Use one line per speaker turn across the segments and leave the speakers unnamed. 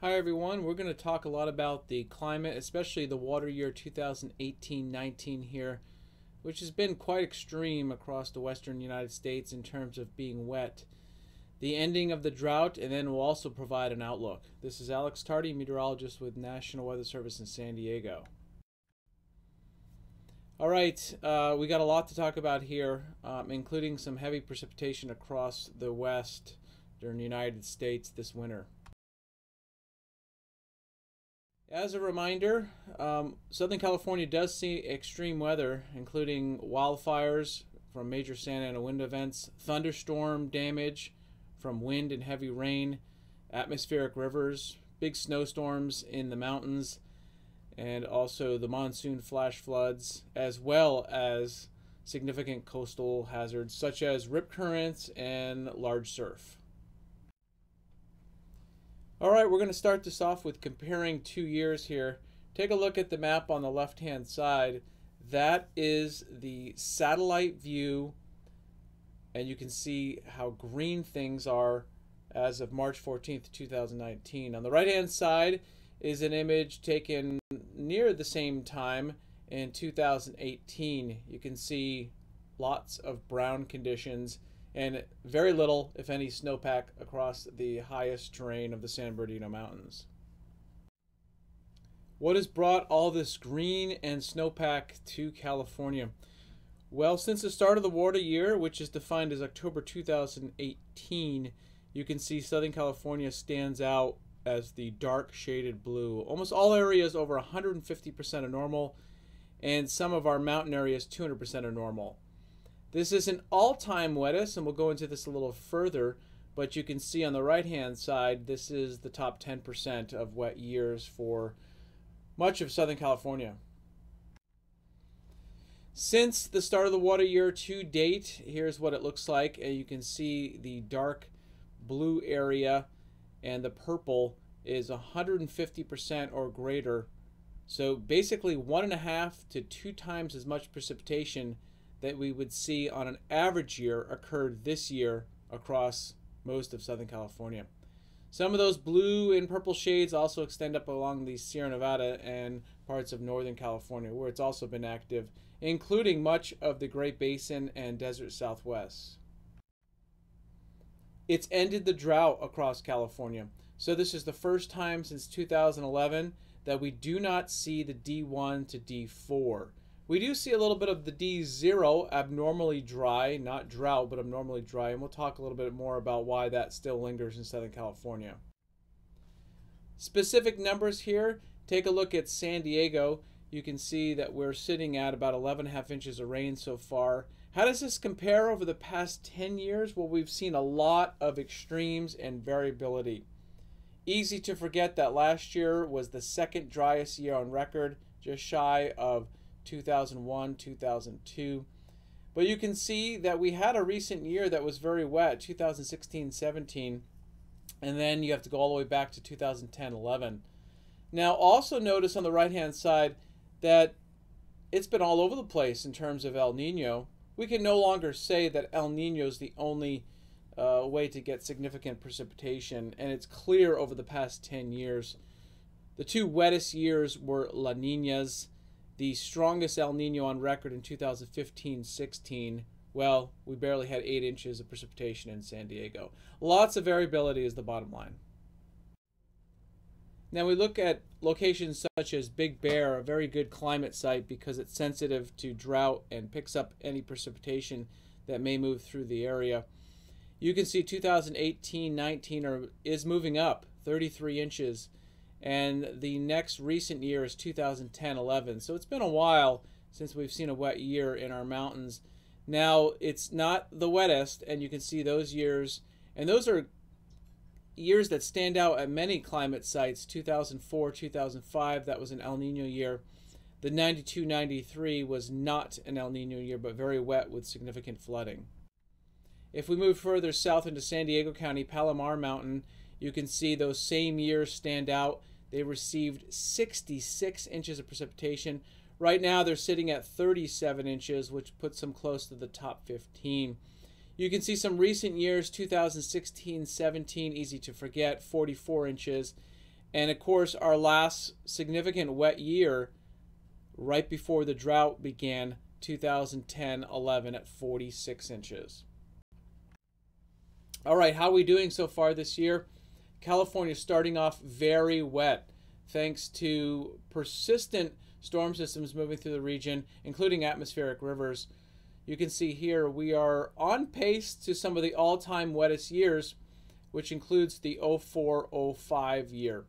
Hi everyone, we're going to talk a lot about the climate, especially the water year 2018-19 here, which has been quite extreme across the western United States in terms of being wet. The ending of the drought, and then we'll also provide an outlook. This is Alex Tardy, meteorologist with National Weather Service in San Diego. All right, we got a lot to talk about here, including some heavy precipitation across the west during the United States this winter. As a reminder, Southern California does see extreme weather, including wildfires from major Santa Ana wind events, thunderstorm damage from wind and heavy rain, atmospheric rivers, big snowstorms in the mountains, and also the monsoon flash floods, as well as significant coastal hazards such as rip currents and large surf. All right, we're going to start this off with comparing 2 years here. Take a look at the map on the left-hand side. That is the satellite view, and you can see how green things are as of March 14th, 2019. On the right-hand side is an image taken near the same time in 2018. You can see lots of brown conditions and very little, if any, snowpack across the highest terrain of the San Bernardino Mountains. What has brought all this green and snowpack to California? Well, since the start of the water year, which is defined as October 2018, you can see Southern California stands out as the dark shaded blue. Almost all areas over 150% of normal, and some of our mountain areas 200% of normal. This is an all-time wettest, and we'll go into this a little further, but you can see on the right-hand side, this is the top 10% of wet years for much of Southern California. Since the start of the water year to date, here's what it looks like. And you can see the dark blue area and the purple is 150% or greater. So basically 1.5 to 2 times as much precipitation that we would see on an average year occurred this year across most of Southern California. Some of those blue and purple shades also extend up along the Sierra Nevada and parts of Northern California, where it's also been active, including much of the Great Basin and Desert Southwest. It's ended the drought across California. So this is the first time since 2011 that we do not see the D1 to D4. We do see a little bit of the D0, abnormally dry, not drought, but abnormally dry, and we'll talk a little bit more about why that still lingers in Southern California. Specific numbers here, take a look at San Diego. You can see that we're sitting at about 11.5 inches of rain so far. How does this compare over the past 10 years? Well, we've seen a lot of extremes and variability. Easy to forget that last year was the second driest year on record, just shy of 2001, 2002. But you can see that we had a recent year that was very wet, 2016-17, and then you have to go all the way back to 2010-11. Now also notice on the right-hand side that it's been all over the place in terms of El Nino. We can no longer say that El Nino is the only way to get significant precipitation, and it's clear over the past 10 years. The 2 wettest years were La Niñas. The strongest El Nino on record in 2015-16, well, we barely had 8 inches of precipitation in San Diego. Lots of variability is the bottom line. Now we look at locations such as Big Bear, a very good climate site because it's sensitive to drought and picks up any precipitation that may move through the area. You can see 2018-19 is moving up 33 inches. And the next recent year is 2010-11. So it's been a while since we've seen a wet year in our mountains. Now, it's not the wettest, and you can see those years. And those are years that stand out at many climate sites. 2004, 2005, that was an El Nino year. The 92-93 was not an El Nino year, but very wet with significant flooding. If we move further south into San Diego County, Palomar Mountain, you can see those same years stand out. They received 66 inches of precipitation. Right now they're sitting at 37 inches, which puts them close to the top 15. You can see some recent years, 2016-17, easy to forget, 44 inches. And of course, our last significant wet year right before the drought began, 2010-11 at 46 inches. All right, how are we doing so far this year? California starting off very wet thanks to persistent storm systems moving through the region, including atmospheric rivers. You can see here we are on pace to some of the all-time wettest years, which includes the 04-05 year.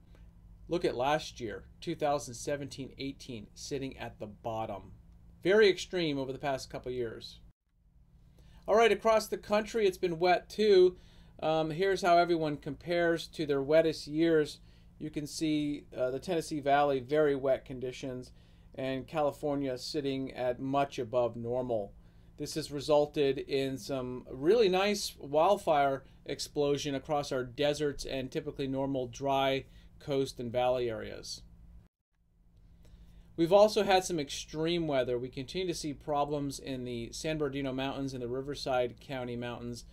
Look at last year, 2017-18, sitting at the bottom. Very extreme over the past couple years. All right, across the country, it's been wet too. Here's how everyone compares to their wettest years. You can see the Tennessee Valley, very wet conditions, and California sitting at much above normal. This has resulted in some really nice wildfire explosion across our deserts and typically normal dry coast and valley areas. We've also had some extreme weather. We continue to see problems in the San Bernardino Mountains and the Riverside County Mountains.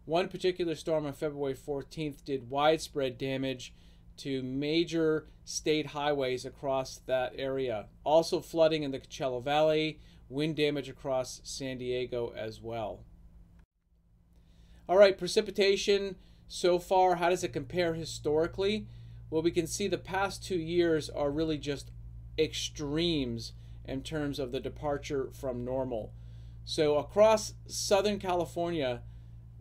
One particular storm on February 14th did widespread damage to major state highways across that area. Also flooding in the Coachella Valley, wind damage across San Diego as well. All right, precipitation so far, how does it compare historically? Well, we can see the past 2 years are really just extremes in terms of the departure from normal. So across Southern California,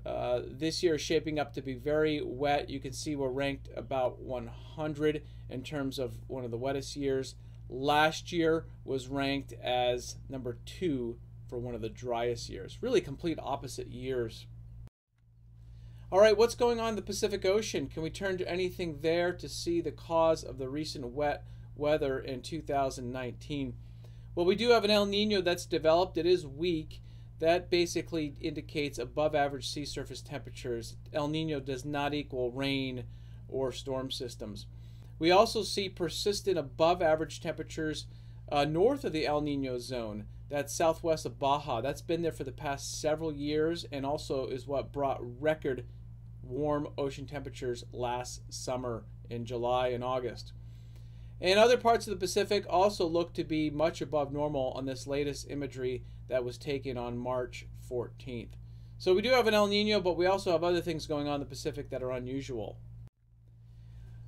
this year is shaping up to be very wet. You can see we're ranked about 100 in terms of one of the wettest years. Last year was ranked as number 2 for one of the driest years. Really complete opposite years. All right, what's going on in the Pacific Ocean? Can we turn to anything there to see the cause of the recent wet weather in 2019? Well, we do have an El Nino that's developed. It is weak. That basically indicates above average sea surface temperatures. El Nino does not equal rain or storm systems. We also see persistent above average temperatures north of the El Nino zone. That's southwest of Baja. That's been there for the past several years and also is what brought record warm ocean temperatures last summer in July and August. And other parts of the Pacific also look to be much above normal on this latest imagery that was taken on March 14th. So we do have an El Nino, but we also have other things going on in the Pacific that are unusual.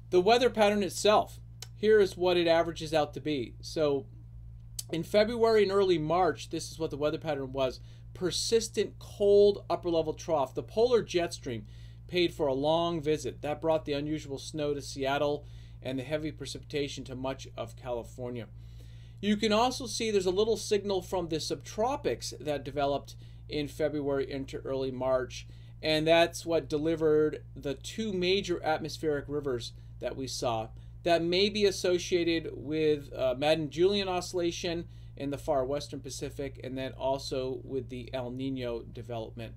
The weather pattern itself, here is what it averages out to be. So in February and early March, this is what the weather pattern was. Persistent cold upper level trough. The polar jet stream paid for a long visit. That brought the unusual snow to Seattle and the heavy precipitation to much of California. You can also see there's a little signal from the subtropics that developed in February into early March, and that's what delivered the 2 major atmospheric rivers that we saw. That may be associated with Madden-Julian oscillation in the far western Pacific, and then also with the El Nino development.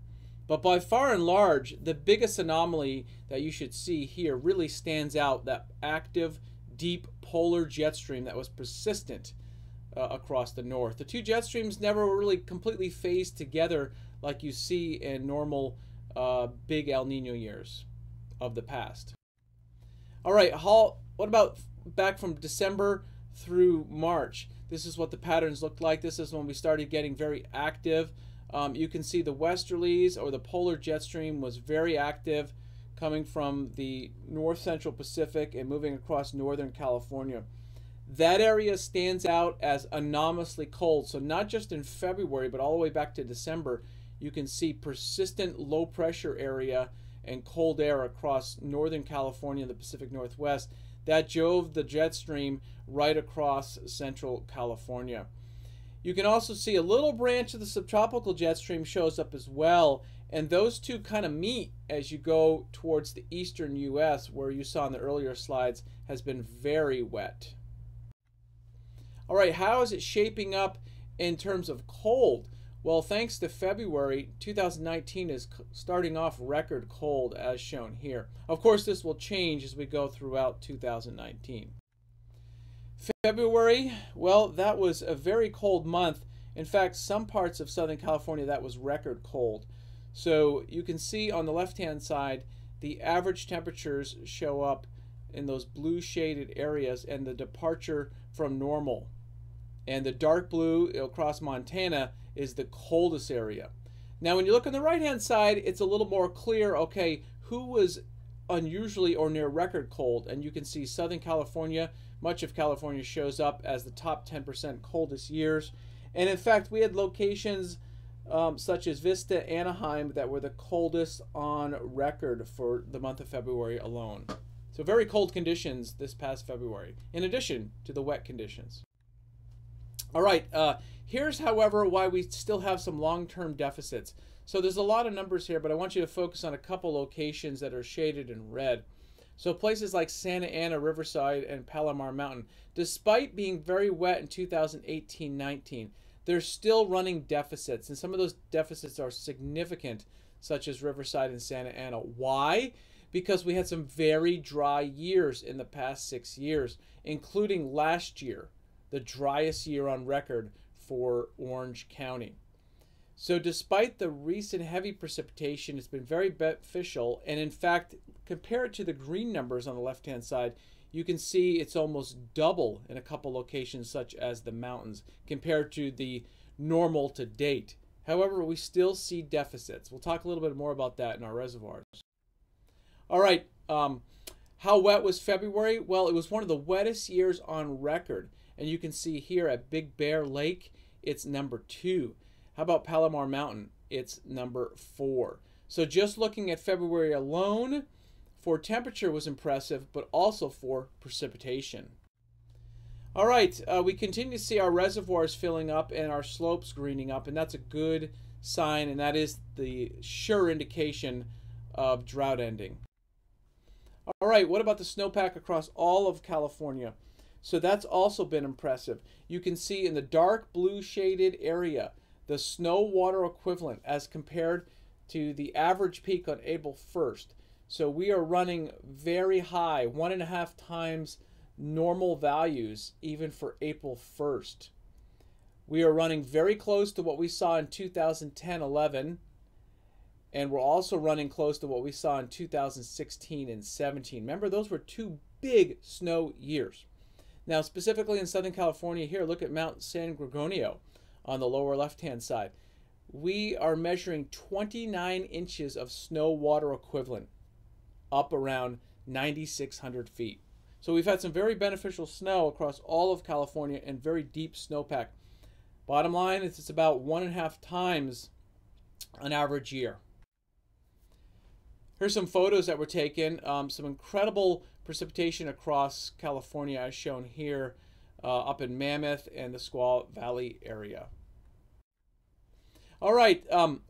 But by far and large, the biggest anomaly that you should see here really stands out, that active, deep polar jet stream that was persistent across the north. The 2 jet streams never really completely phased together like you see in normal big El Nino years of the past. All right, what about back from December through March? This is what the patterns looked like. This is when we started getting very active. You can see the westerlies, or the polar jet stream, was very active coming from the north central Pacific and moving across northern California. That area stands out as anomalously cold. So not just in February, but all the way back to December, you can see persistent low pressure area and cold air across northern California and the Pacific Northwest. That drove the jet stream right across central California. You can also see a little branch of the subtropical jet stream shows up as well, and those two kind of meet as you go towards the eastern U.S., where you saw in the earlier slides has been very wet. All right, how is it shaping up in terms of cold? Well, thanks to February, 2019 is starting off record cold as shown here. Of course, this will change as we go throughout 2019. February, well, that was a very cold month. In fact, some parts of Southern California, that was record cold. So you can see on the left-hand side, the average temperatures show up in those blue shaded areas and the departure from normal. And the dark blue across Montana is the coldest area. Now, when you look on the right-hand side, it's a little more clear, okay, who was unusually or near record cold. And you can see Southern California, much of California shows up as the top 10% coldest years. And in fact, we had locations such as Vista, Anaheim, that were the coldest on record for the month of February alone. So very cold conditions this past February, in addition to the wet conditions. All right, here's, however, why we still have some long-term deficits. So there's a lot of numbers here, but I want you to focus on a couple locations that are shaded in red. So places like Santa Ana, Riverside, and Palomar Mountain, despite being very wet in 2018-19, they're still running deficits, and some of those deficits are significant, such as Riverside and Santa Ana. Why? Because we had some very dry years in the past 6 years, including last year, the driest year on record for Orange County. So despite the recent heavy precipitation, it's been very beneficial, and in fact, compare it to the green numbers on the left-hand side, you can see it's almost double in a couple locations such as the mountains compared to the normal to date. However, we still see deficits. We'll talk a little bit more about that in our reservoirs. All right, how wet was February? Well, it was one of the wettest years on record. And you can see here at Big Bear Lake, it's number 2. How about Palomar Mountain? It's number 4. So just looking at February alone, for temperature was impressive, but also for precipitation. All right, we continue to see our reservoirs filling up and our slopes greening up, and that's a good sign, and that is the sure indication of drought ending. All right, what about the snowpack across all of California? So that's also been impressive. You can see in the dark blue shaded area, the snow water equivalent as compared to the average peak on April 1st. So we are running very high, 1.5 times normal values, even for April 1st. We are running very close to what we saw in 2010-11, and we're also running close to what we saw in 2016 and 17. Remember, those were 2 big snow years. Now, specifically in Southern California here, look at Mount San Gorgonio on the lower left-hand side. We are measuring 29 inches of snow water equivalent, up around 9,600 feet. So we've had some very beneficial snow across all of California and very deep snowpack. Bottom line is it's about 1.5 times an average year. Here's some photos that were taken. Some incredible precipitation across California as shown here up in Mammoth and the Squaw Valley area. All right,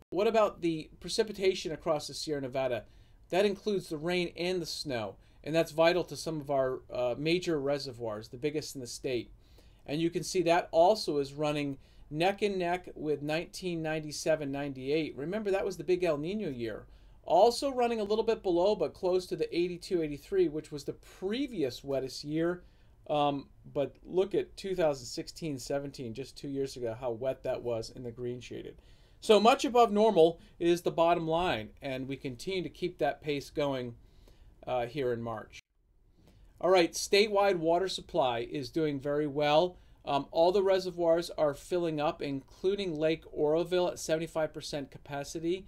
what about the precipitation across the Sierra Nevada? That includes the rain and the snow, and that's vital to some of our major reservoirs, the biggest in the state. And you can see that also is running neck and neck with 1997-98. Remember, that was the big El Nino year. Also running a little bit below, but close to the 82-83, which was the previous wettest year. But look at 2016-17, just 2 years ago, how wet that was in the green shaded. So much above normal is the bottom line, and we continue to keep that pace going here in March. All right, statewide water supply is doing very well. All the reservoirs are filling up, including Lake Oroville at 75% capacity.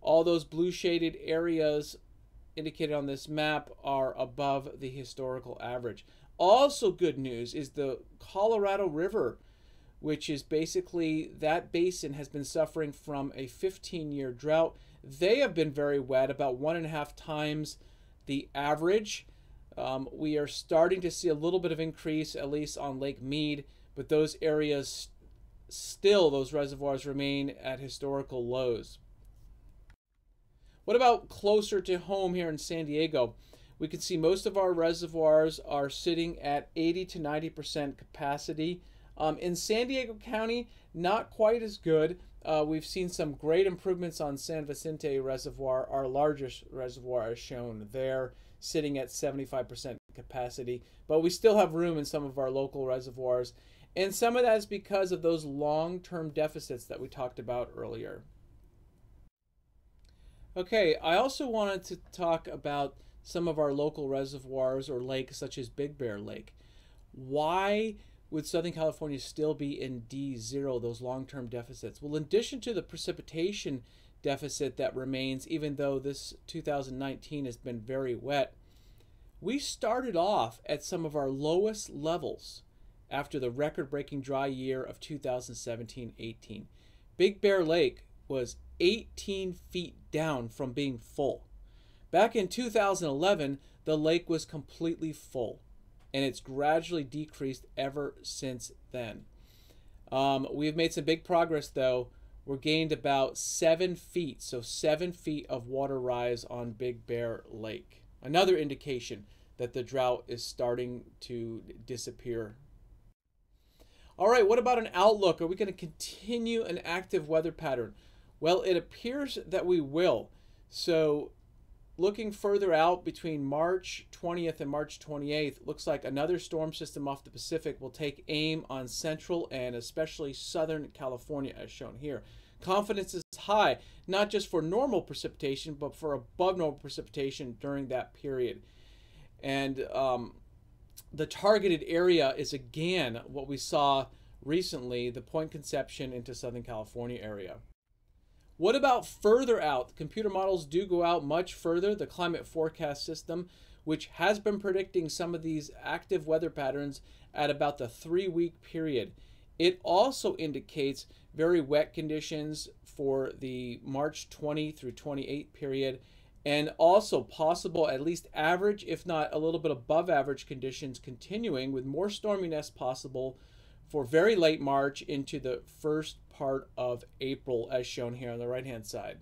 All those blue shaded areas indicated on this map are above the historical average. Also good news is the Colorado River, which is basically that basin has been suffering from a 15-year drought. They have been very wet, about 1.5 times the average. We are starting to see a little bit of increase, at least on Lake Mead, but those areas still, those reservoirs remain at historical lows. What about closer to home here in San Diego? We can see most of our reservoirs are sitting at 80 to 90% capacity. In San Diego County, not quite as good. We've seen some great improvements on San Vicente Reservoir, our largest reservoir as shown there, sitting at 75% capacity. But we still have room in some of our local reservoirs. And some of that is because of those long-term deficits that we talked about earlier. Okay, I also wanted to talk about some of our local reservoirs or lakes such as Big Bear Lake. Why would Southern California still be in D0, those long-term deficits? Well, in addition to the precipitation deficit that remains, even though this 2019 has been very wet, we started off at some of our lowest levels after the record-breaking dry year of 2017-18. Big Bear Lake was 18 feet down from being full. Back in 2011, the lake was completely full, and it's gradually decreased ever since then. We've made some big progress, though. We're gained about 7 feet, so 7 feet of water rise on Big Bear Lake. Another indication that the drought is starting to disappear. All right, what about an outlook? Are we going to continue an active weather pattern? Well, it appears that we will. So looking further out between March 20th and March 28th, looks like another storm system off the Pacific will take aim on central and especially southern California, as shown here. Confidence is high, not just for normal precipitation, but for above normal precipitation during that period. And the targeted area is again what we saw recently, the Point Conception into Southern California area. What about further out? The computer models do go out much further. The climate forecast system, which has been predicting some of these active weather patterns at about the 3-week period. It also indicates very wet conditions for the March 20 through 28 period, and also possible at least average, if not a little bit above average conditions continuing, with more storminess possible for very late March into the first part of April, as shown here on the right hand side.